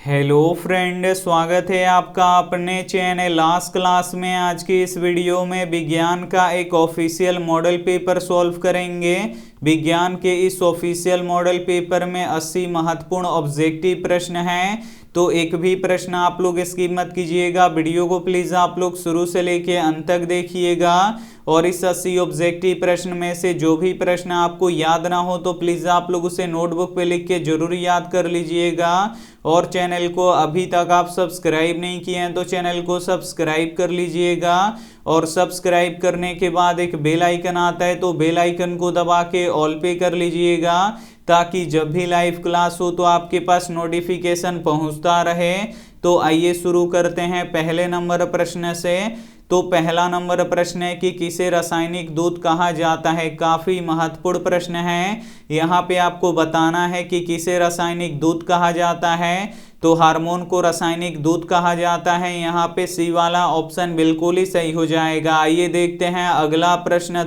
Hello friend, स्वागत है आपका अपने चैनल लास्ट क्लास में। आज की इस वीडियो में विज्ञान का एक ऑफिशियल मॉडल पेपर सॉल्व करेंगे। विज्ञान के इस ऑफिशियल मॉडल पेपर में 80 महत्वपूर्ण ऑब्जेक्टिव प्रश्न हैं, तो एक भी प्रश्न आप लोग स्किप मत कीजिएगा। वीडियो को प्लीज आप लोग शुरू से लेके अंत तक देखिएगा और इस 80 ऑब्जेक्टिव प्रश्न में से जो भी प्रश्न आपको याद ना हो तो प्लीज आप लोग उसे नोटबुक पे लिख के जरूर याद कर लीजिएगा। और चैनल को अभी तक आप सब्सक्राइब नहीं किए हैं तो चैनल को सब्सक्राइब कर लीजिएगा। और सब्सक्राइब करने के बाद एक बेल आइकन आता है तो बेल आइकन को दबा के ऑल पे कर लीजिएगा, ताकि जब भी लाइव क्लास हो तो आपके पास नोटिफिकेशन पहुंचता रहे। तो आइए शुरू करते हैं पहले नंबर प्रश्न से। तो पहला नंबर प्रश्न है कि किसे रासायनिक दूत कहा जाता है। काफी महत्वपूर्ण प्रश्न है। यहाँ पे आपको बताना है कि किसे रासायनिक दूत कहा जाता है। तो हार्मोन को रासायनिक दूत कहा जाता है। यहाँ पे सी वाला ऑप्शन बिल्कुल ही सही हो जाएगा। आइए देखते हैं अगला प्रश्न।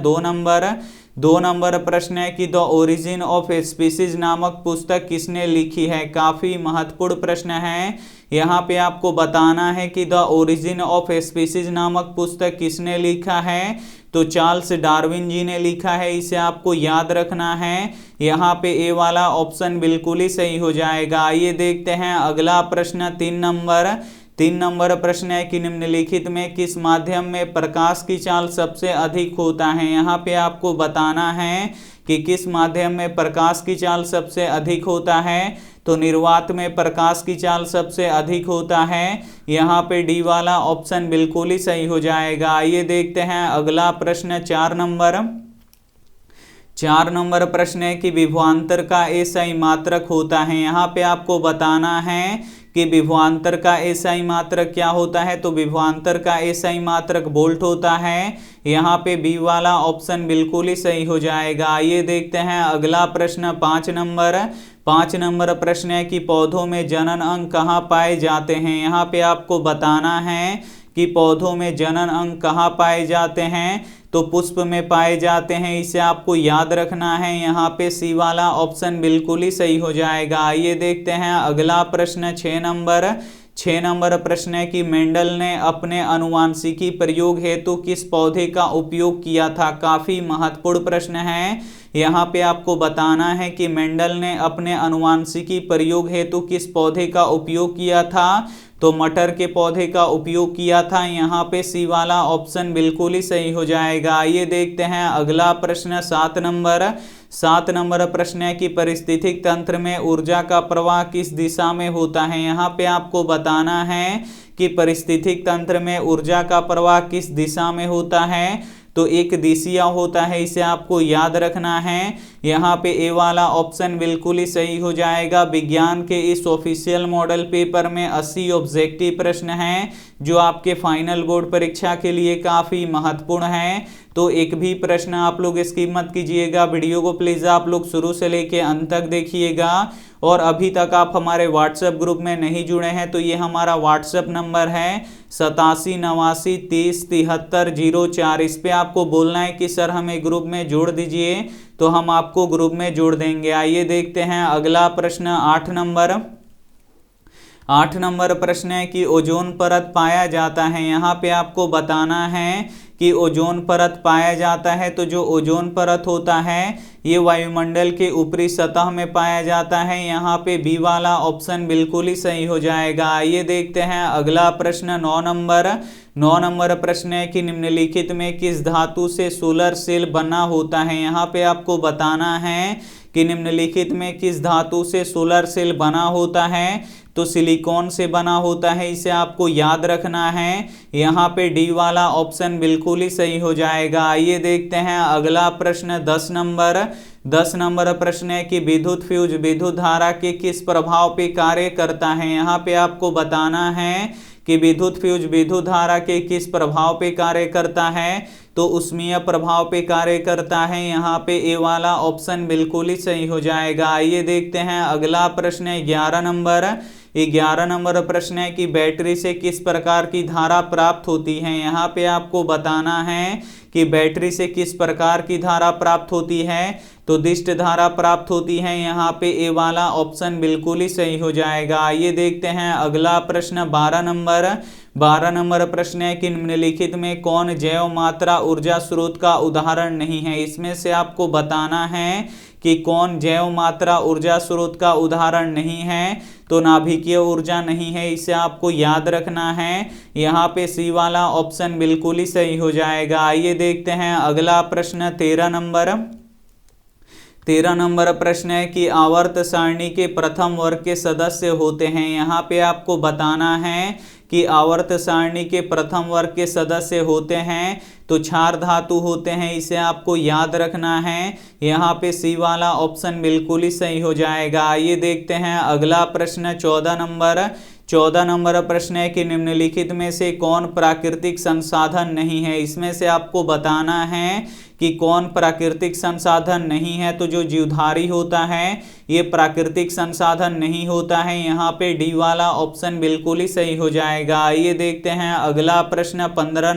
दो नंबर प्रश्न है कि द ओरिजिन ऑफ स्पीसीज नामक पुस्तक किसने लिखी है। काफी महत्वपूर्ण प्रश्न है। यहाँ पे आपको बताना है कि द ओरिजिन ऑफ स्पीसीज नामक पुस्तक किसने लिखा है। तो चार्ल्स डार्विन जी ने लिखा है, इसे आपको याद रखना है। यहाँ पे ए वाला ऑप्शन बिल्कुल ही सही हो जाएगा। आइए देखते हैं अगला प्रश्न। तीन नंबर प्रश्न है कि निम्नलिखित में किस माध्यम में प्रकाश की चाल सबसे अधिक होता है। यहाँ पे आपको बताना है कि किस माध्यम में प्रकाश की चाल सबसे अधिक होता है। तो निर्वात में प्रकाश की चाल सबसे अधिक होता है। यहाँ पे डी वाला ऑप्शन बिल्कुल ही सही हो जाएगा। आइए देखते हैं अगला प्रश्न। चार नंबर प्रश्न है कि विभवांतर का एसआई मात्रक होता है। यहाँ पे आपको बताना है कि विभवांतर का एसआई मात्रक क्या होता है। तो विभवांतर का एसआई मात्रक वोल्ट होता है। यहाँ पे बी वाला ऑप्शन बिल्कुल ही सही हो जाएगा। आइए देखते हैं अगला प्रश्न। पाँच नंबर प्रश्न है कि पौधों में जनन अंग कहाँ पाए जाते हैं। यहाँ पे आपको बताना है कि पौधों में जनन अंग कहाँ पाए जाते हैं। तो पुष्प में पाए जाते हैं, इसे आपको याद रखना है। यहाँ पे सी वाला ऑप्शन बिल्कुल ही सही हो जाएगा। आइए देखते हैं अगला प्रश्न। 6 नंबर प्रश्न है कि मेंडल ने अपने अनुवांशिकी प्रयोग हेतु किस पौधे का उपयोग किया था। काफी महत्वपूर्ण प्रश्न है। यहाँ पे आपको बताना है कि मेंडल ने अपने अनुवांशिकी प्रयोग हेतु किस पौधे का उपयोग किया था। तो मटर के पौधे का उपयोग किया था। यहाँ पे सी वाला ऑप्शन बिल्कुल ही सही हो जाएगा। आइए देखते हैं अगला प्रश्न। 7 नंबर प्रश्न है कि पारिस्थितिक तंत्र में ऊर्जा का प्रवाह किस दिशा में होता है। यहाँ पे आपको बताना है कि पारिस्थितिक तंत्र में ऊर्जा का प्रवाह किस दिशा में होता है। तो एक दिशीय होता है, इसे आपको याद रखना है। यहाँ पे ए वाला ऑप्शन बिल्कुल ही सही हो जाएगा। विज्ञान के इस ऑफिशियल मॉडल पेपर में 80 ऑब्जेक्टिव प्रश्न हैं, जो आपके फाइनल बोर्ड परीक्षा के लिए काफी महत्वपूर्ण है। तो एक भी प्रश्न आप लोग स्किप मत कीजिएगा। वीडियो को प्लीज आप लोग शुरू से लेके अंत तक देखिएगा। और अभी तक आप हमारे व्हाट्सएप ग्रुप में नहीं जुड़े हैं तो ये हमारा व्हाट्सएप नंबर है 8789307304। इस पे आपको बोलना है कि सर हमें ग्रुप में जोड़ दीजिए, तो हम आपको ग्रुप में जोड़ देंगे। आइए देखते हैं अगला प्रश्न। 8 नंबर प्रश्न है कि ओजोन परत पाया जाता है। यहाँ पे आपको बताना है कि ओजोन परत पाया जाता है। तो जो ओजोन परत होता है ये वायुमंडल के ऊपरी सतह में पाया जाता है। यहाँ पे बी वाला ऑप्शन बिल्कुल ही सही हो जाएगा। आइए देखते हैं अगला प्रश्न। 9 नंबर प्रश्न है कि निम्नलिखित में किस धातु से सोलर सेल बना होता है। यहाँ पे आपको बताना है कि निम्नलिखित में किस धातु से सोलर सेल बना होता है। तो सिलिकॉन से बना होता है, इसे आपको याद रखना है। यहाँ पे डी वाला ऑप्शन बिल्कुल ही सही हो जाएगा। आइए देखते हैं अगला प्रश्न। 10 नंबर प्रश्न है कि विद्युत फ्यूज विद्युत धारा के किस प्रभाव पे कार्य करता है। यहाँ पे आपको बताना है कि विद्युत फ्यूज विद्युत धारा के किस प्रभाव पे कार्य करता है। तो ऊष्मीय प्रभाव पे कार्य करता है। यहाँ पे ए वाला ऑप्शन बिल्कुल ही सही हो जाएगा। आइए देखते हैं अगला प्रश्न। 11 11 नंबर प्रश्न है कि बैटरी से किस प्रकार की धारा प्राप्त होती है। यहाँ पे आपको बताना है कि बैटरी से किस प्रकार की धारा प्राप्त होती है, तो दिष्ट धारा प्राप्त होती है। यहाँ पे ए वाला ऑप्शन बिल्कुल ही सही हो जाएगा। आइए देखते हैं अगला प्रश्न 12 नंबर प्रश्न है कि निम्नलिखित में कौन जैव मात्रा ऊर्जा स्रोत का उदाहरण नहीं है। इसमें से आपको बताना है कि कौन जैव मात्रा ऊर्जा स्रोत का उदाहरण नहीं है, तो नाभिकीय ऊर्जा नहीं है, इसे आपको याद रखना है। यहाँ पे सी वाला ऑप्शन बिल्कुल ही सही हो जाएगा। आइए देखते हैं अगला प्रश्न 13 नंबर प्रश्न है कि आवर्त सारणी के प्रथम वर्ग के सदस्य होते हैं। यहाँ पे आपको बताना है कि आवर्त सारणी के प्रथम वर्ग के सदस्य होते हैं तो क्षार धातु होते हैं, इसे आपको याद रखना है। यहाँ पे सी वाला ऑप्शन बिल्कुल ही सही हो जाएगा। आइए देखते हैं अगला प्रश्न 14 नंबर प्रश्न है कि निम्नलिखित में से कौन प्राकृतिक संसाधन नहीं है। इसमें से आपको बताना है कि कौन प्राकृतिक संसाधन नहीं है, तो जो जीवधारी होता है ये प्राकृतिक संसाधन नहीं होता है। यहाँ पे डी वाला ऑप्शन बिल्कुल ही सही हो जाएगा। आइए देखते हैं अगला प्रश्न 15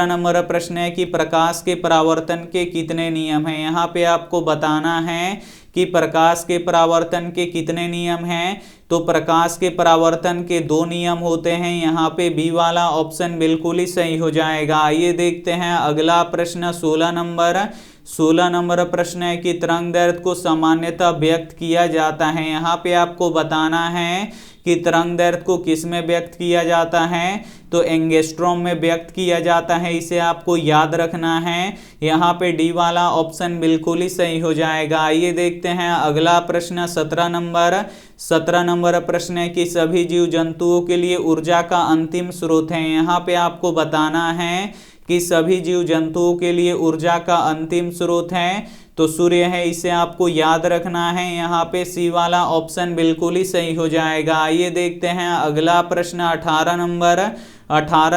नंबर प्रश्न है कि प्रकाश के परावर्तन के कितने नियम हैं। यहाँ पे आपको बताना है कि प्रकाश के परावर्तन के कितने नियम हैं, तो प्रकाश के परावर्तन के 2 नियम होते हैं। यहाँ पे बी वाला ऑप्शन बिल्कुल ही सही हो जाएगा। आइए देखते हैं अगला प्रश्न 16 नंबर प्रश्न है कि तरंग दैर्घ्य को सामान्यतः व्यक्त किया जाता है। यहाँ पे आपको बताना है कि तरंग दैर्घ्य को किस में व्यक्त किया जाता है, तो एंगस्ट्रॉम में व्यक्त किया जाता है, इसे आपको याद रखना है। यहाँ पे डी वाला ऑप्शन बिल्कुल ही सही हो जाएगा। आइए देखते हैं अगला प्रश्न 17 नंबर प्रश्न है कि सभी जीव जंतुओं के लिए ऊर्जा का अंतिम स्रोत है। यहाँ पे आपको बताना है कि सभी जीव जंतुओं के लिए ऊर्जा का अंतिम स्रोत है तो सूर्य है, इसे आपको याद रखना है। यहाँ पे सी वाला ऑप्शन बिल्कुल ही सही हो जाएगा। आइए देखते हैं अगला प्रश्न 18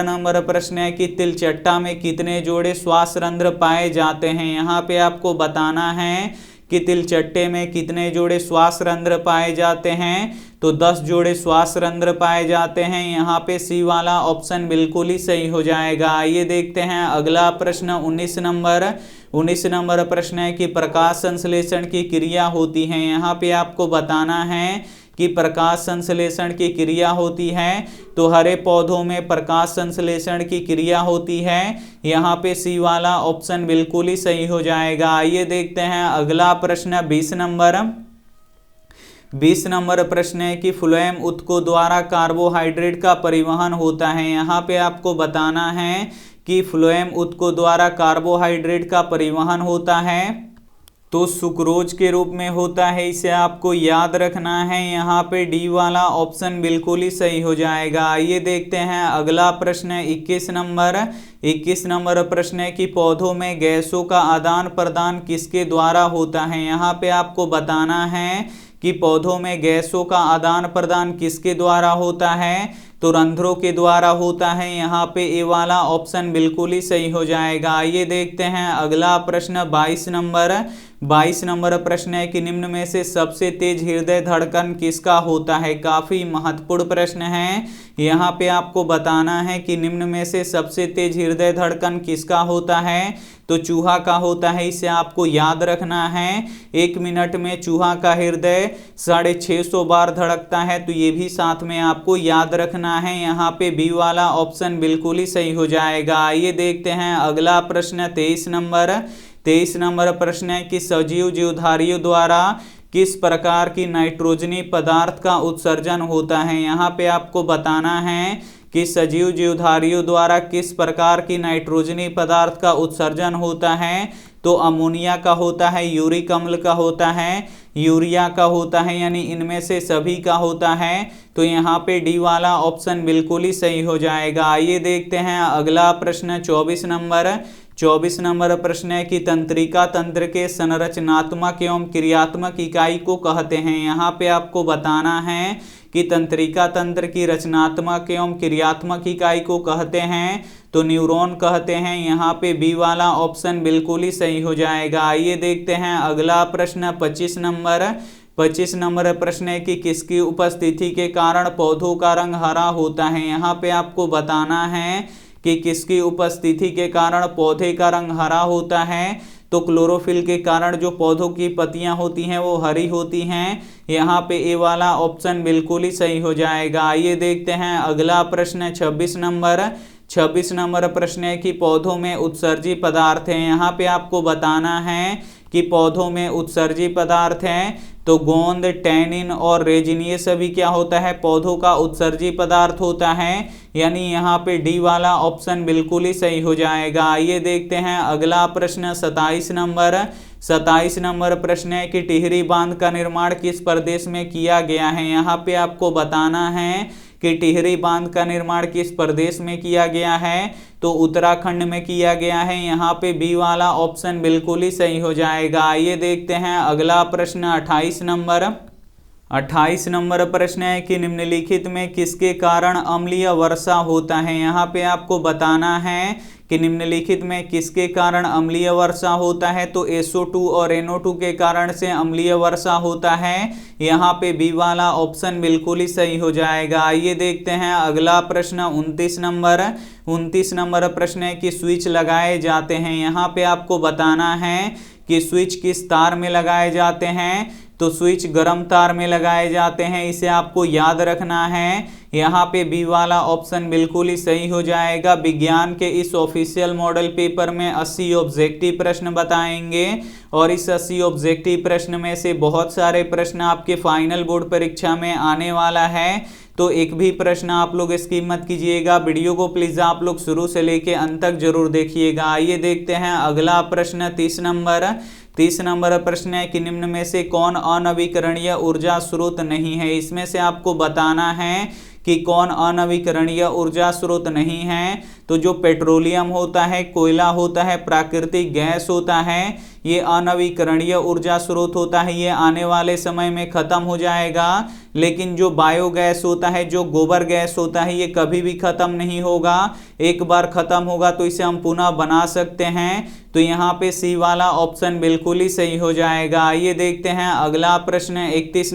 नंबर प्रश्न है कि तिलचट्टा में कितने जोड़े श्वास रंध्र पाए जाते हैं। यहाँ पे आपको बताना है कि तिलचट्टे में कितने जोड़े श्वास रंध्र पाए जाते हैं, तो 10 जोड़े श्वास रंध्र पाए जाते हैं। यहाँ पे सी वाला ऑप्शन बिल्कुल ही सही हो जाएगा। आइए देखते हैं अगला प्रश्न 19 नंबर प्रश्न है कि प्रकाश संश्लेषण की क्रिया होती है। यहाँ पे आपको बताना है कि प्रकाश संश्लेषण की क्रिया होती है, तो हरे पौधों में प्रकाश संश्लेषण की क्रिया होती है। यहाँ पे सी वाला ऑप्शन बिल्कुल ही सही हो जाएगा। आइए देखते हैं अगला प्रश्न 20 नंबर प्रश्न है कि फ्लोएम उत्तकों द्वारा कार्बोहाइड्रेट का परिवहन होता है। यहाँ पे आपको बताना है कि फ्लोएम उत्तकों द्वारा कार्बोहाइड्रेट का परिवहन होता है तो सुक्रोज के रूप में होता है, इसे आपको याद रखना है। यहाँ पे डी वाला ऑप्शन बिल्कुल ही सही हो जाएगा। आइए देखते हैं अगला प्रश्न 21 नंबर प्रश्न है कि पौधों में गैसों का आदान प्रदान किसके द्वारा होता है। यहाँ पे आपको बताना है कि पौधों में गैसों का आदान प्रदान किसके द्वारा होता है, तो रंध्रों के द्वारा होता है। यहाँ पे ए वाला ऑप्शन बिल्कुल ही सही हो जाएगा। आइए देखते हैं अगला प्रश्न 22 नंबर प्रश्न है कि निम्न में से सबसे तेज हृदय धड़कन किसका होता है। काफी महत्वपूर्ण प्रश्न है। यहाँ पे आपको बताना है कि निम्न में से सबसे तेज हृदय धड़कन किसका होता है, तो चूहा का होता है, इसे आपको याद रखना है। 1 मिनट में चूहा का हृदय 650 बार धड़कता है, तो ये भी साथ में आपको याद रखना है। यहाँ पे बी वाला ऑप्शन बिल्कुल ही सही हो जाएगा। आइए देखते हैं अगला प्रश्न 23 नंबर प्रश्न है कि सजीव जीवधारियों द्वारा किस प्रकार की नाइट्रोजनी पदार्थ का उत्सर्जन होता है। यहाँ पे आपको बताना है कि सजीव जीवधारियों द्वारा किस प्रकार की नाइट्रोजनी पदार्थ का उत्सर्जन होता है, तो अमोनिया का होता है, यूरिक अम्ल का होता है, यूरिया का होता है, यानी इनमें से सभी का होता है। तो यहाँ पे डी वाला ऑप्शन बिल्कुल ही सही हो जाएगा। आइए देखते हैं अगला प्रश्न 24 नंबर प्रश्न है कि तंत्रिका तंत्र के संरचनात्मक एवं क्रियात्मक इकाई को कहते हैं। यहाँ पे आपको बताना है कि तंत्रिका तंत्र की रचनात्मक एवं क्रियात्मक इकाई को कहते हैं, तो न्यूरॉन कहते हैं। यहाँ पे बी वाला ऑप्शन बिल्कुल ही सही हो जाएगा। आइए देखते हैं अगला प्रश्न 25 25 नंबर प्रश्न है कि किसकी उपस्थिति के कारण पौधों का रंग हरा होता है। यहाँ पे आपको बताना है कि किसकी उपस्थिति के कारण पौधे का रंग हरा होता है। तो क्लोरोफिल के कारण जो पौधों की पत्तियां होती हैं वो हरी होती हैं। यहाँ पे ए वाला ऑप्शन बिल्कुल ही सही हो जाएगा। आइए देखते हैं अगला प्रश्न 26 नंबर प्रश्न है कि पौधों में उत्सर्जी पदार्थ है। यहाँ पे आपको बताना है कि पौधों में उत्सर्जी पदार्थ हैं। तो गोंद, टैनिन और रेजिन ये सभी क्या होता है, पौधों का उत्सर्जी पदार्थ होता है। यानी यहाँ पे डी वाला ऑप्शन बिल्कुल ही सही हो जाएगा। आइए देखते हैं अगला प्रश्न 27 नंबर प्रश्न है कि टिहरी बांध का निर्माण किस प्रदेश में किया गया है। यहाँ पे आपको बताना है कि टिहरी बांध का निर्माण किस प्रदेश में किया गया है। तो उत्तराखंड में किया गया है। यहाँ पे बी वाला ऑप्शन बिल्कुल ही सही हो जाएगा। आइए देखते हैं अगला प्रश्न 28 नंबर प्रश्न है कि निम्नलिखित में किसके कारण अम्लीय वर्षा होता है। यहाँ पे आपको बताना है कि निम्नलिखित में किसके कारण अम्लीय वर्षा होता है। तो SO2 और NO2 के कारण से अम्लीय वर्षा होता है। यहाँ पे बी वाला ऑप्शन बिल्कुल ही सही हो जाएगा। आइए देखते हैं अगला प्रश्न 29 नंबर प्रश्न है कि स्विच लगाए जाते हैं। यहाँ पे आपको बताना है कि स्विच किस तार में लगाए जाते हैं। तो स्विच गर्म तार में लगाए जाते हैं, इसे आपको याद रखना है। यहाँ पे बी वाला ऑप्शन बिल्कुल ही सही हो जाएगा। विज्ञान के इस ऑफिशियल मॉडल पेपर में 80 ऑब्जेक्टिव प्रश्न बताएंगे और इस 80 ऑब्जेक्टिव प्रश्न में से बहुत सारे प्रश्न आपके फाइनल बोर्ड परीक्षा में आने वाला है। तो एक भी प्रश्न आप लोग स्किप मत कीजिएगा। वीडियो को प्लीज आप लोग शुरू से लेके अंत तक जरूर देखिएगा। आइए देखते हैं अगला प्रश्न 30 नंबर प्रश्न है कि निम्न में से कौन अनवीकरणीय ऊर्जा स्रोत नहीं है। इसमें से आपको बताना है कि कौन अनवीकरणीय ऊर्जा स्रोत नहीं है। तो जो पेट्रोलियम होता है, कोयला होता है, प्राकृतिक गैस होता है, ये अनवीकरणीय ऊर्जा स्रोत होता है। ये आने वाले समय में खत्म हो जाएगा। लेकिन जो बायोगैस होता है, जो गोबर गैस होता है, ये कभी भी खत्म नहीं होगा। एक बार खत्म होगा तो इसे हम पुनः बना सकते हैं। तो यहाँ पे सी वाला ऑप्शन बिल्कुल ही सही हो जाएगा। आइए देखते हैं अगला प्रश्न 31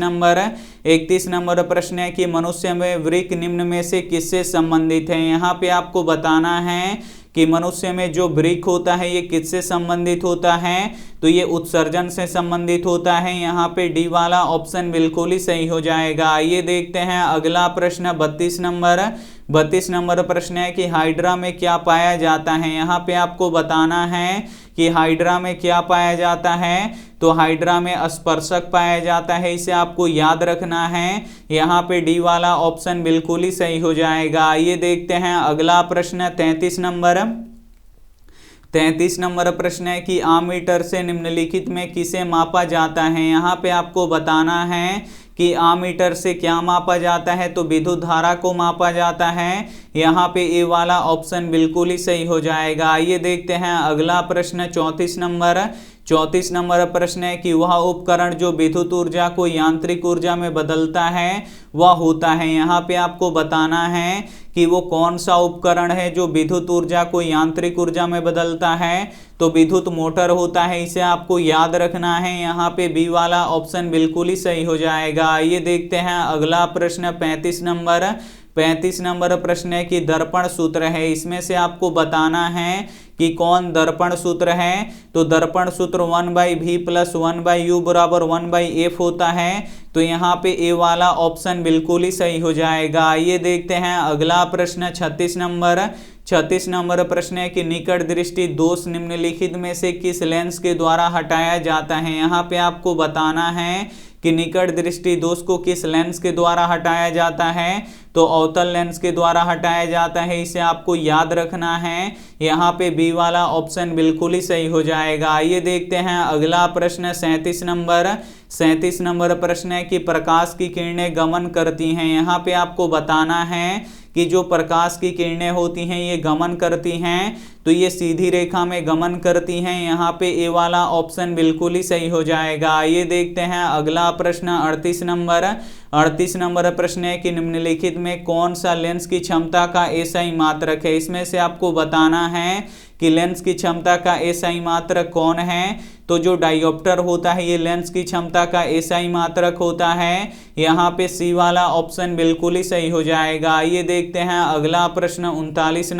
नंबर प्रश्न है कि मनुष्य में वृक्क निम्न में से किससे संबंधित है। यहाँ पे आपको बताना है कि मनुष्य में जो वृक्क होता है ये किससे संबंधित होता है। तो ये उत्सर्जन से संबंधित होता है। यहाँ पे डी वाला ऑप्शन बिल्कुल ही सही हो जाएगा। आइए देखते हैं अगला प्रश्न 32 नंबर प्रश्न है कि हाइड्रा में क्या पाया जाता है। यहाँ पे आपको बताना है कि हाइड्रा में क्या पाया जाता है। तो हाइड्रा में स्पर्शक पाया जाता है, इसे आपको याद रखना है। यहाँ पे डी वाला ऑप्शन बिल्कुल ही सही हो जाएगा। आइए देखते हैं अगला प्रश्न 33 नंबर प्रश्न है कि आमीटर से निम्नलिखित में किसे मापा जाता है। यहाँ पे आपको बताना है कि आमीटर से क्या मापा जाता है। तो विद्युत धारा को मापा जाता है। यहाँ पे ए वाला ऑप्शन बिल्कुल ही सही हो जाएगा। आइए देखते हैं अगला प्रश्न 34 नंबर प्रश्न है कि वह उपकरण जो विद्युत ऊर्जा को यांत्रिक ऊर्जा में बदलता है वह होता है। यहाँ पे आपको बताना है कि वो कौन सा उपकरण है जो विद्युत ऊर्जा को यांत्रिक ऊर्जा में बदलता है। तो विद्युत मोटर होता है, इसे आपको याद रखना है। यहाँ पे बी वाला ऑप्शन बिल्कुल ही सही हो जाएगा। आइए देखते हैं अगला प्रश्न 35 नंबर प्रश्न है कि दर्पण सूत्र है। इसमें से आपको बताना है कि कौन दर्पण सूत्र है। तो दर्पण सूत्र 1/v + 1/u = 1/f होता है। तो यहाँ पे ए वाला ऑप्शन बिल्कुल ही सही हो जाएगा। आइए देखते हैं अगला प्रश्न 36 नंबर प्रश्न है कि निकट दृष्टि दोष निम्नलिखित में से किस लेंस के द्वारा हटाया जाता है। यहाँ पे आपको बताना है कि निकट दृष्टि दोष को किस लेंस के द्वारा हटाया जाता है। तो अवतल लेंस के द्वारा हटाया जाता है, इसे आपको याद रखना है। यहाँ पे बी वाला ऑप्शन बिल्कुल ही सही हो जाएगा। आइए देखते हैं अगला प्रश्न 37 नंबर प्रश्न है कि प्रकाश की किरणें गमन करती हैं। यहाँ पे आपको बताना है कि जो प्रकाश की किरणें होती हैं ये गमन करती हैं। तो ये सीधी रेखा में गमन करती हैं। यहाँ पे ए वाला ऑप्शन बिल्कुल ही सही हो जाएगा। आइए देखते हैं अगला प्रश्न 38 38 नंबर प्रश्न है कि निम्नलिखित में कौन सा लेंस की क्षमता का एसआई मात्रक है। इसमें से आपको बताना है कि लेंस की क्षमता का एसआई मात्रक कौन है। तो जो डायोप्टर होता है ये लेंस की क्षमता का एसआई मात्रक होता है। यहाँ पे सी वाला ऑप्शन बिल्कुल ही सही हो जाएगा। आइए देखते हैं अगला प्रश्न 39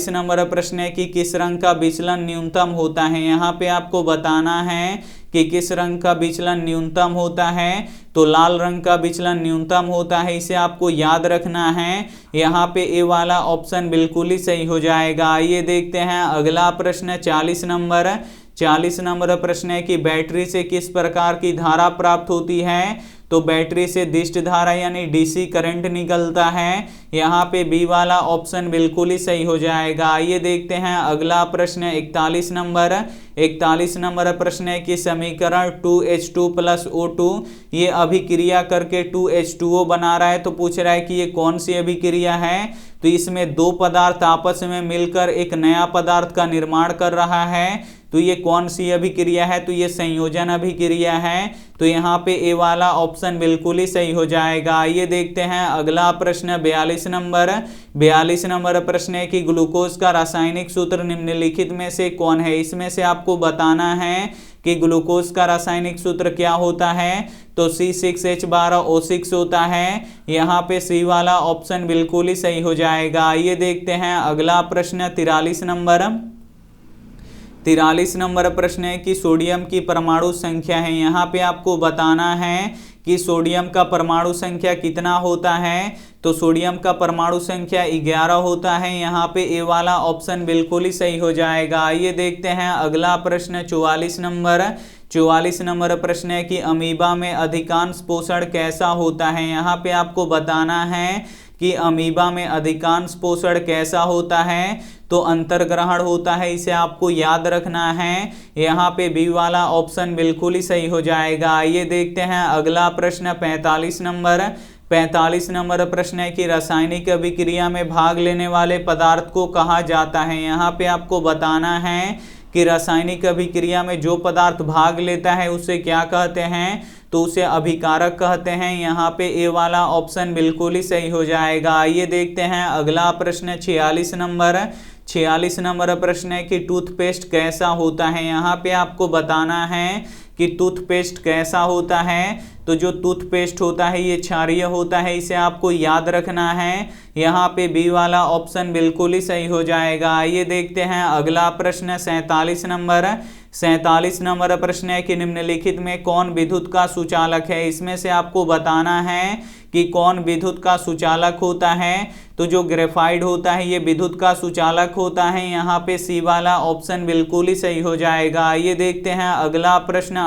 नंबर प्रश्न है कि किस रंग का विचलन न्यूनतम होता है। यहाँ पे आपको बताना है कि किस रंग का विचलन न्यूनतम होता है। तो लाल रंग का विचलन न्यूनतम होता है, इसे आपको याद रखना है। यहाँ पे ए वाला ऑप्शन बिल्कुल ही सही हो जाएगा। आइए देखते हैं अगला प्रश्न 40 नंबर प्रश्न है कि बैटरी से किस प्रकार की धारा प्राप्त होती है। तो बैटरी से दिष्ट धारा यानी डीसी करंट निकलता है। यहाँ पे बी वाला ऑप्शन बिल्कुल ही सही हो जाएगा। आइए देखते हैं अगला प्रश्न 41 नंबर प्रश्न है कि समीकरण 2H2 + O2 ये अभिक्रिया करके 2H2O बना रहा है। तो पूछ रहा है कि ये कौन सी अभिक्रिया है। तो इसमें दो पदार्थ आपस में मिलकर एक नया पदार्थ का निर्माण कर रहा है। तो ये कौन सी अभिक्रिया है। तो ये संयोजन अभिक्रिया है। तो यहाँ पे ए वाला ऑप्शन बिल्कुल ही सही हो जाएगा। आइए देखते हैं अगला प्रश्न 42 नंबर प्रश्न है कि ग्लूकोज का रासायनिक सूत्र निम्नलिखित में से कौन है। इसमें से आपको बताना है कि ग्लूकोज का रासायनिक सूत्र क्या होता है। तो C6H12O6 होता है। यहाँ पे सी वाला ऑप्शन बिल्कुल ही सही हो जाएगा। आइए देखते हैं अगला प्रश्न 43 नंबर प्रश्न है कि सोडियम की परमाणु संख्या है। यहाँ पे आपको बताना है कि सोडियम का परमाणु संख्या कितना होता है। तो सोडियम का परमाणु संख्या 11 होता है। यहाँ पे ए वाला ऑप्शन बिल्कुल ही सही हो जाएगा। आइए देखते हैं अगला प्रश्न 44 नंबर प्रश्न है कि अमीबा में अधिकांश पोषण कैसा होता है। यहाँ पे आपको बताना है कि अमीबा में अधिकांश पोषण कैसा होता है। तो अंतर्ग्रहण होता है, इसे आपको याद रखना है। यहाँ पे बी वाला ऑप्शन बिल्कुल ही सही हो जाएगा। आइए देखते हैं अगला प्रश्न 45 नंबर प्रश्न है कि रासायनिक अभिक्रिया में भाग लेने वाले पदार्थ को कहा जाता है। यहाँ पे आपको बताना है कि रासायनिक अभिक्रिया में जो पदार्थ भाग लेता है उसे क्या कहते हैं। तो उसे अभिकारक कहते हैं। यहाँ पे ए वाला ऑप्शन बिल्कुल ही सही हो जाएगा। आइए देखते हैं अगला प्रश्न 46 नंबर प्रश्न है कि टूथपेस्ट कैसा होता है। यहाँ पे आपको बताना है कि टूथपेस्ट कैसा होता है। तो जो टूथपेस्ट होता है ये क्षारीय होता है, इसे आपको याद रखना है। यहाँ पे बी वाला ऑप्शन बिल्कुल ही सही हो जाएगा। आइए देखते हैं अगला प्रश्न 47 नंबर प्रश्न है कि निम्नलिखित में कौन विद्युत का सुचालक है। इसमें से आपको बताना है कि कौन विद्युत का सुचालक होता है। तो जो ग्रेफाइट होता है ये विद्युत का सुचालक होता है। यहाँ पे सी वाला ऑप्शन बिल्कुल ही सही हो जाएगा। आइए देखते हैं अगला प्रश्न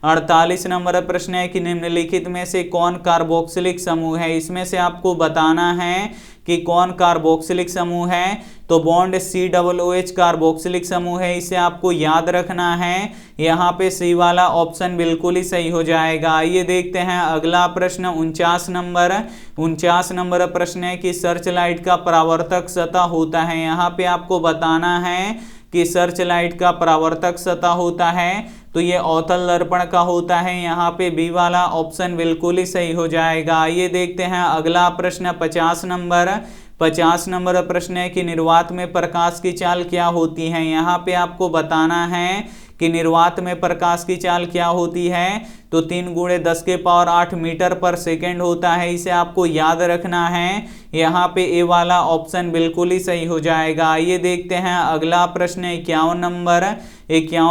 48 नंबर प्रश्न है कि निम्नलिखित में से कौन कार्बोक्सिलिक समूह है। इसमें से आपको बताना है कि कौन कार्बोक्सिलिक समूह है। तो बॉन्ड COOH कार्बोक्सिलिक समूह है, इसे आपको याद रखना है। यहाँ पे सी वाला ऑप्शन बिल्कुल ही सही हो जाएगा। आइए देखते हैं अगला प्रश्न 49 नंबर प्रश्न है कि सर्च लाइट का परावर्तक सतह होता है। यहाँ पे आपको बताना है कि सर्च लाइट का परावर्तक सतह होता है। तो ये अवतल दर्पण का होता है। यहाँ पे बी वाला ऑप्शन बिल्कुल ही सही हो जाएगा। आइए देखते हैं अगला प्रश्न 50 नंबर प्रश्न है कि निर्वात में प्रकाश की चाल क्या होती है। यहाँ पे आपको बताना है कि निर्वात में प्रकाश की चाल क्या होती है। तो 3 × 10⁸ मीटर पर सेकेंड होता है, इसे आपको याद रखना है। यहाँ पे ए वाला ऑप्शन बिल्कुल ही सही हो जाएगा। आइए देखते हैं अगला प्रश्न 51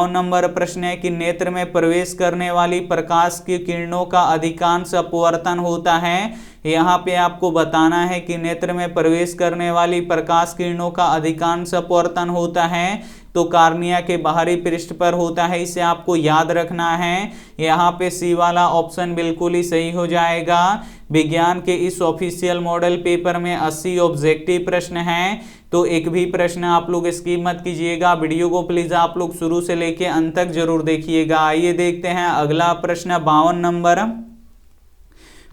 नंबर प्रश्न है कि नेत्र में प्रवेश करने वाली प्रकाश की किरणों का अधिकांश अपवर्तन होता है। यहाँ पे आपको बताना है कि नेत्र में प्रवेश करने वाली प्रकाश किरणों का अधिकांश अपवर्तन होता है। तो कार्निया के बाहरी पृष्ठ पर होता है, इसे आपको याद रखना है। यहाँ पे सी वाला ऑप्शन बिल्कुल ही सही हो जाएगा। विज्ञान के इस ऑफिशियल मॉडल पेपर में 80 ऑब्जेक्टिव प्रश्न हैं। तो एक भी प्रश्न आप लोग स्किप मत कीजिएगा। वीडियो को प्लीज आप लोग शुरू से लेके अंत तक जरूर देखिएगा। आइए देखते हैं अगला प्रश्न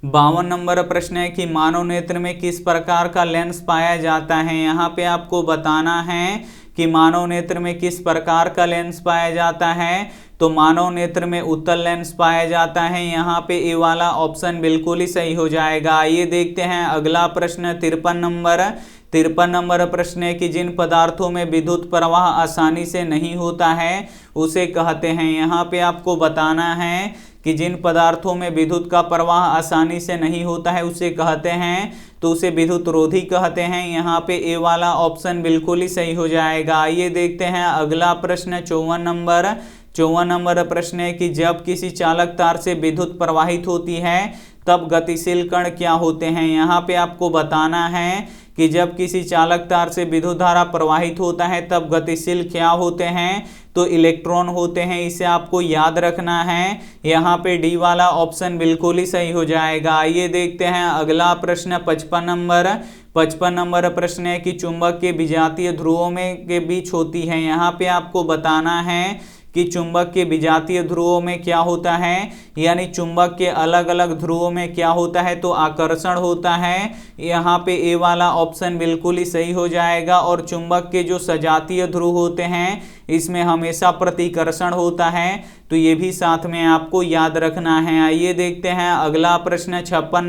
52 नंबर प्रश्न है कि मानव नेत्र में किस प्रकार का लेंस पाया जाता है। यहाँ पे आपको बताना है कि मानव नेत्र में किस प्रकार का लेंस पाया जाता है, तो मानव नेत्र में उत्तल लेंस पाया जाता है। यहाँ पे ए वाला ऑप्शन बिल्कुल ही सही हो जाएगा। आइए देखते हैं अगला प्रश्न 53 नंबर प्रश्न है कि जिन पदार्थों में विद्युत प्रवाह आसानी से नहीं होता है उसे कहते हैं। यहाँ पे आपको बताना है कि जिन पदार्थों में विद्युत का प्रवाह आसानी से नहीं होता है उसे कहते हैं, तो उसे विद्युत रोधी कहते हैं। यहाँ पे ए वाला ऑप्शन बिल्कुल ही सही हो जाएगा। आइए देखते हैं अगला प्रश्न 54 नंबर प्रश्न है कि जब किसी चालक तार से विद्युत प्रवाहित होती है तब गतिशील कण क्या होते हैं। यहाँ पे आपको बताना है कि जब किसी चालक तार से विद्युत धारा प्रवाहित होता है तब गतिशील क्या होते हैं, तो इलेक्ट्रॉन होते हैं। इसे आपको याद रखना है। यहाँ पे डी वाला ऑप्शन बिल्कुल ही सही हो जाएगा। आइए देखते हैं अगला प्रश्न 55 नंबर प्रश्न है कि चुंबक के विजातीय ध्रुवों में के बीच होती है। यहाँ पे आपको बताना है कि चुंबक के विजातीय ध्रुवों में क्या होता है, यानी चुंबक के अलग अलग ध्रुवों में क्या होता है, तो आकर्षण होता है। यहाँ पे ए वाला ऑप्शन बिल्कुल ही सही हो जाएगा। और चुंबक के जो सजातीय ध्रुव होते हैं इसमें हमेशा प्रतिकर्षण होता है, तो ये भी साथ में आपको याद रखना है। आइए देखते हैं अगला प्रश्न 56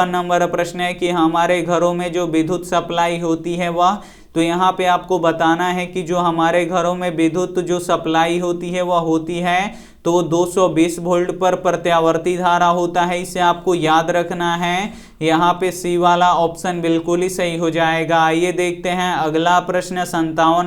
नंबर प्रश्न है कि हमारे घरों में जो विद्युत सप्लाई होती है वह, तो यहाँ पे आपको बताना है कि जो हमारे घरों में विद्युत जो सप्लाई होती है वह होती है तो वो 220 वोल्ट पर प्रत्यावर्ती धारा होता है। इसे आपको याद रखना है। यहाँ पे सी वाला ऑप्शन बिल्कुल ही सही हो जाएगा। आइए देखते हैं अगला प्रश्न 57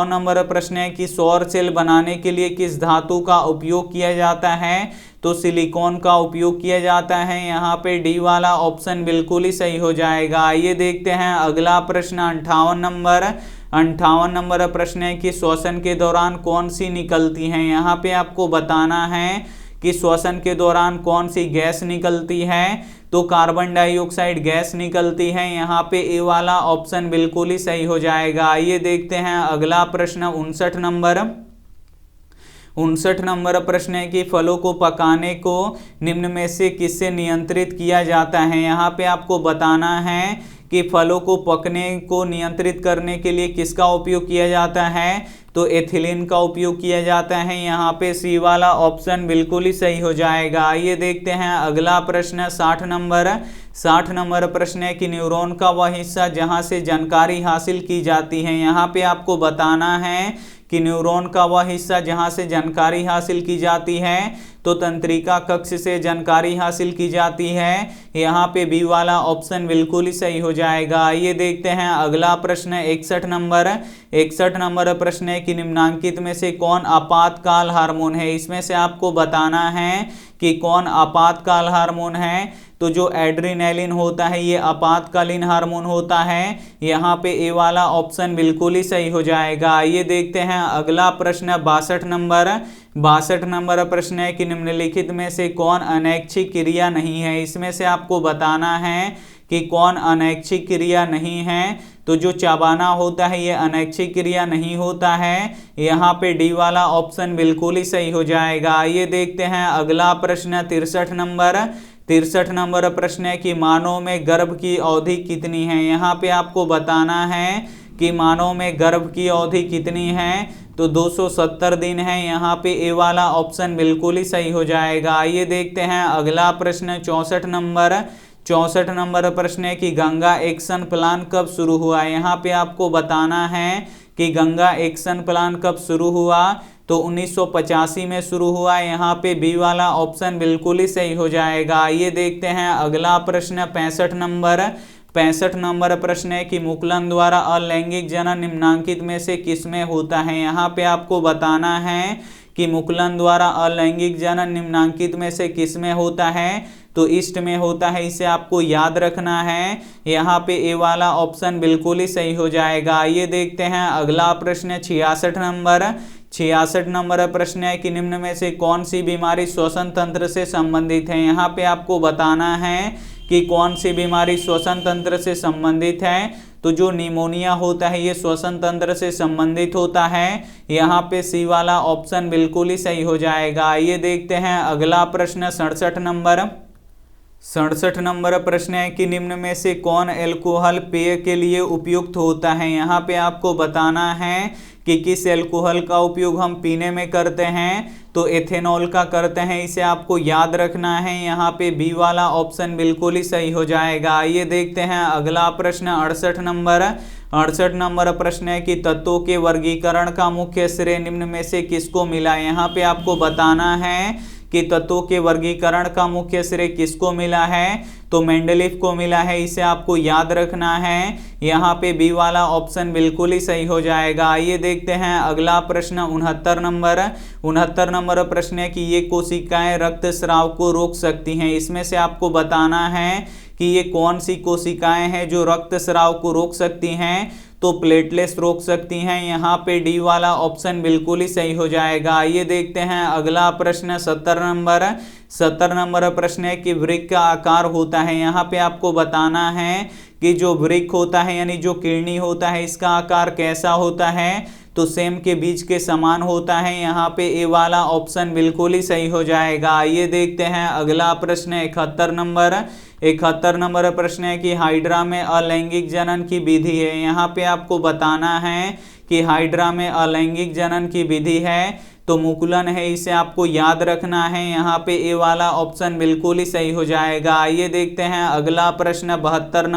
नंबर प्रश्न है कि सौर सेल बनाने के लिए किस धातु का उपयोग किया जाता है, तो सिलिकॉन का उपयोग किया जाता है। यहाँ पे डी वाला ऑप्शन बिल्कुल ही सही हो जाएगा। आइए देखते हैं अगला प्रश्न 58 नंबर प्रश्न है कि श्वसन के दौरान कौन सी निकलती हैं। यहाँ पे आपको बताना है कि श्वसन के दौरान कौन सी गैस निकलती है, तो कार्बन डाइऑक्साइड गैस निकलती है। यहाँ पे ए वाला ऑप्शन बिल्कुल ही सही हो जाएगा। आइए देखते हैं अगला प्रश्न 59 नंबर प्रश्न है कि फलों को पकाने को निम्न में से किससे नियंत्रित किया जाता है। यहाँ पे आपको बताना है कि फलों को पकने को नियंत्रित करने के लिए किसका उपयोग किया जाता है, तो एथिलीन का उपयोग किया जाता है। यहाँ पे सी वाला ऑप्शन बिल्कुल ही सही हो जाएगा। आइए देखते हैं अगला प्रश्न 60 नंबर प्रश्न है कि न्यूरॉन का वह हिस्सा जहाँ से जानकारी हासिल की जाती है। यहाँ पे आपको बताना है कि न्यूरॉन का वह हिस्सा जहाँ से जानकारी हासिल की जाती है, तो तंत्रिका कक्ष से जानकारी हासिल की जाती है। यहाँ पे बी वाला ऑप्शन बिल्कुल ही सही हो जाएगा। आइए देखते हैं अगला प्रश्न 61 नंबर प्रश्न है कि निम्नांकित में से कौन आपातकाल हार्मोन है। इसमें से आपको बताना है कि कौन आपातकाल हार्मोन है, तो जो एड्रेनालिन होता है ये आपातकालीन हार्मोन होता है। यहाँ पे ए वाला ऑप्शन बिल्कुल ही सही हो जाएगा। आइए देखते हैं अगला प्रश्न 62 नंबर प्रश्न है कि निम्नलिखित में से कौन अनैच्छिक क्रिया नहीं है। इसमें से आपको बताना है कि कौन अनैच्छिक क्रिया नहीं है, तो जो चबाना होता है ये अनैच्छिक क्रिया नहीं होता है। यहाँ पे डी वाला ऑप्शन बिल्कुल ही सही हो जाएगा। आइए देखते हैं अगला प्रश्न 63 नंबर प्रश्न है कि मानव में गर्भ की अवधि कितनी है। यहाँ पे आपको बताना है कि मानव में गर्भ की अवधि कितनी है, तो 270 दिन है। यहाँ पे ए वाला ऑप्शन बिल्कुल ही सही हो जाएगा। आइए देखते हैं अगला प्रश्न 64 नंबर प्रश्न है कि गंगा एक्शन प्लान कब शुरू हुआ। यहाँ पे आपको बताना है कि गंगा एक्शन प्लान कब शुरू हुआ, तो 1985 में शुरू हुआ। यहाँ पे बी वाला ऑप्शन बिल्कुल ही सही हो जाएगा। आइए देखते हैं अगला प्रश्न 65 नंबर प्रश्न है कि मुकुलन द्वारा अलैंगिक जनन निम्नांकित में से किसमें होता है। यहाँ पे आपको बताना है कि मुकुलन द्वारा अलैंगिक जनन निम्नांकित में से किसमें होता है, तो ईस्ट में होता है। इसे आपको याद रखना है। यहाँ पे ए वाला ऑप्शन बिल्कुल ही सही हो जाएगा। आइए देखते हैं अगला प्रश्न 66 नंबर प्रश्न है कि निम्न में से कौन सी बीमारी श्वसन तंत्र से संबंधित है। यहाँ पे आपको बताना है कि कौन सी बीमारी श्वसन तंत्र से संबंधित है, तो जो निमोनिया होता है ये श्वसन तंत्र से संबंधित होता है। यहाँ पे सी वाला ऑप्शन बिल्कुल ही सही हो जाएगा। आइए देखते हैं अगला प्रश्न 67 67 नंबर प्रश्न है कि निम्न में से कौन अल्कोहल पेय के लिए उपयुक्त होता है। यहाँ पे आपको बताना है कि किस अल्कोहल का उपयोग हम पीने में करते हैं, तो एथेनॉल का करते हैं, इसे आपको याद रखना है। यहाँ पे बी वाला ऑप्शन बिल्कुल ही सही हो जाएगा। आइए देखते हैं अगला प्रश्न 68 नंबर प्रश्न है कि तत्वों के वर्गीकरण का मुख्य श्रेय निम्न में से किसको मिला। यहाँ पे आपको बताना है कि तत्वों के वर्गीकरण का मुख्य श्रेय किसको मिला है, तो मेंडलीफ को मिला है, इसे आपको याद रखना है। यहाँ पे बी वाला ऑप्शन बिल्कुल ही सही हो जाएगा। आइए देखते हैं अगला प्रश्न 69 नंबर प्रश्न है कि ये कोशिकाएं रक्तस्राव को रोक सकती हैं। इसमें से आपको बताना है कि ये कौन सी कोशिकाएं हैं जो रक्तस्राव को रोक सकती हैं, तो प्लेटलेट्स रोक सकती हैं। यहाँ पे डी वाला ऑप्शन बिल्कुल ही सही हो जाएगा। आइए देखते हैं अगला प्रश्न 70 नंबर प्रश्न है कि वृक्क का आकार होता है। यहाँ पे आपको बताना है कि जो वृक्क होता है यानी जो किडनी होता है, इसका आकार कैसा होता है, तो सेम के बीज के समान होता है। यहाँ पे ए वाला ऑप्शन बिल्कुल ही सही हो जाएगा। आइए देखते हैं अगला प्रश्न 71 नंबर प्रश्न है कि हाइड्रा में अलैंगिक जनन की विधि है। यहाँ पे आपको बताना है कि हाइड्रा में अलैंगिक जनन की विधि है, तो मुकुलन है, इसे आपको याद रखना है। यहाँ पे ए वाला ऑप्शन बिल्कुल ही सही हो जाएगा। आइए देखते हैं अगला प्रश्न 72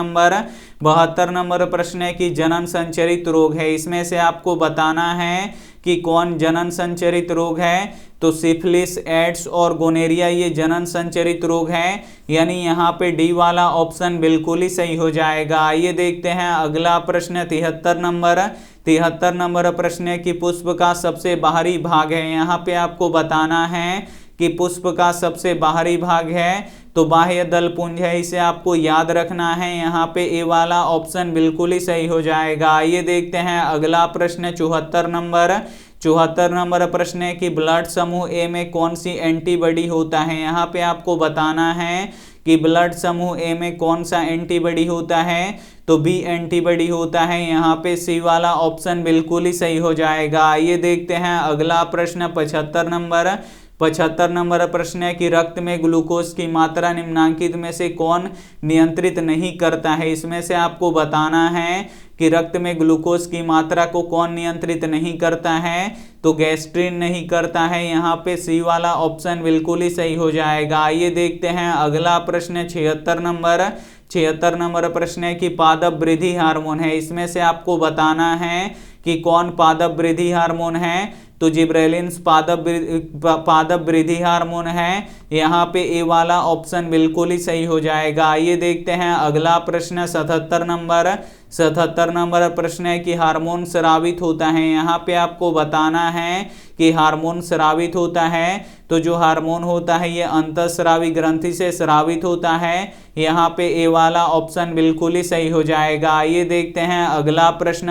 नंबर प्रश्न है कि जनन संचरित रोग है। इसमें से आपको बताना है कि कौन जनन संचरित रोग है, तो सिफिलिस, एड्स और गोनेरिया ये जनन संचरित रोग है, यानी यहाँ पे डी वाला ऑप्शन बिल्कुल ही सही हो जाएगा। आइए देखते हैं अगला प्रश्न 73 नंबर प्रश्न है कि पुष्प का सबसे बाहरी भाग है। यहाँ पे आपको बताना है कि पुष्प का सबसे बाहरी भाग है, तो बाह्य दल पुंज है, इसे आपको याद रखना है। यहाँ पे ए वाला ऑप्शन बिल्कुल ही सही हो जाएगा। आइए देखते हैं अगला प्रश्न 74 नंबर प्रश्न है कि ब्लड समूह ए में कौन सी एंटीबॉडी होता है। यहाँ पे आपको बताना है कि ब्लड समूह ए में कौन सा एंटीबॉडी होता है, तो बी एंटीबॉडी होता है। यहाँ पे सी वाला ऑप्शन बिल्कुल ही सही हो जाएगा। आइए देखते हैं अगला प्रश्न 75 नंबर प्रश्न है कि रक्त में ग्लूकोज की मात्रा निम्नांकित में से कौन नियंत्रित नहीं करता है। इसमें से आपको बताना है कि रक्त में ग्लूकोज की मात्रा को कौन नियंत्रित नहीं करता है, तो गैस्ट्रिन नहीं करता है। यहाँ पे सी वाला ऑप्शन बिल्कुल ही सही हो जाएगा। आइए देखते हैं अगला प्रश्न 76 नंबर प्रश्न है कि पादप वृद्धि हार्मोन है। इसमें से आपको बताना है कि कौन पादप वृद्धि हार्मोन है, तो जिब्रेलिन्स पादप वृद्धि हार्मोन है। यहाँ पे ए वाला ऑप्शन बिल्कुल ही सही हो जाएगा। आइए देखते हैं अगला प्रश्न 77 नंबर प्रश्न है कि हार्मोन स्रावित होता है। यहाँ पे आपको बताना है कि हार्मोन स्रावित होता है, तो जो हार्मोन होता है ये अंतःस्रावी ग्रंथि से स्रावित होता है। यहाँ पे ए वाला ऑप्शन बिल्कुल ही सही हो जाएगा। आइए देखते हैं अगला प्रश्न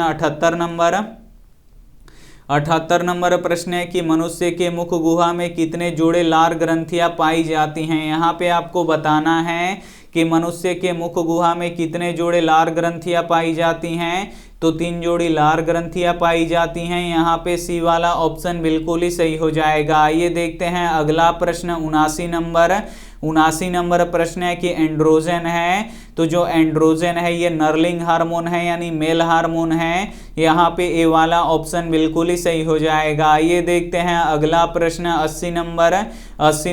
78 नंबर प्रश्न है कि मनुष्य के मुख गुहा में कितने जोड़े लार ग्रंथियां पाई जाती हैं। यहाँ पे आपको बताना है कि मनुष्य के मुख गुहा में कितने जोड़े लार ग्रंथियां पाई जाती हैं, तो 3 जोड़ी लार ग्रंथियां पाई जाती हैं। यहाँ पे सी वाला ऑप्शन बिल्कुल ही सही हो जाएगा। आइए देखते हैं अगला प्रश्न 79 नंबर प्रश्न है कि एंड्रोजन है, तो जो एंड्रोजन है ये नर्लिंग हार्मोन है यानी मेल हार्मोन है। यहाँ पे ए वाला ऑप्शन बिल्कुल ही सही हो जाएगा। आइए देखते हैं अगला प्रश्न 80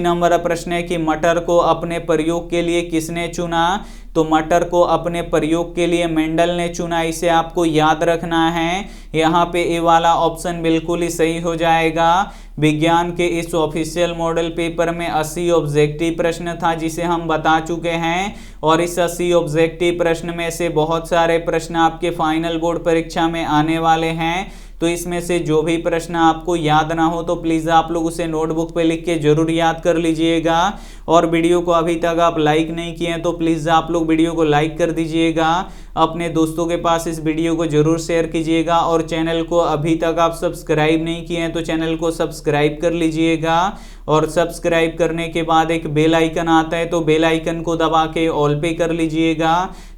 नंबर प्रश्न है कि मटर को अपने प्रयोग के लिए किसने चुना, तो मटर को अपने प्रयोग के लिए मेंडल ने चुना, इसे आपको याद रखना है। यहाँ पे ए वाला ऑप्शन बिल्कुल ही सही हो जाएगा। विज्ञान के इस ऑफिशियल मॉडल पेपर में 80 ऑब्जेक्टिव प्रश्न था जिसे हम बता चुके हैं, और इस 80 ऑब्जेक्टिव प्रश्न में से बहुत सारे प्रश्न आपके फाइनल बोर्ड परीक्षा में आने वाले हैं। तो इसमें से जो भी प्रश्न आपको याद ना हो तो प्लीज़ आप लोग उसे नोटबुक पे लिख के जरूर याद कर लीजिएगा। और वीडियो को अभी तक आप लाइक नहीं किए हैं तो प्लीज़ आप लोग वीडियो को लाइक कर दीजिएगा, अपने दोस्तों के पास इस वीडियो को जरूर शेयर कीजिएगा। और चैनल को अभी तक आप सब्सक्राइब नहीं किए हैं तो चैनल को सब्सक्राइब कर लीजिएगा। और सब्सक्राइब करने के बाद एक बेल आइकन आता है तो बेल आइकन को दबा के ऑल पे कर लीजिएगा,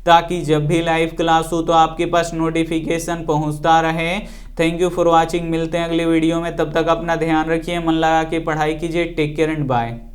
ताकि जब भी लाइव क्लास हो तो आपके पास नोटिफिकेशन पहुंचता रहे। Thank you for watching. मिलते हैं अगले वीडियो में, तब तक अपना ध्यान रखिए, मन लगा के पढ़ाई कीजिए। Take care and bye.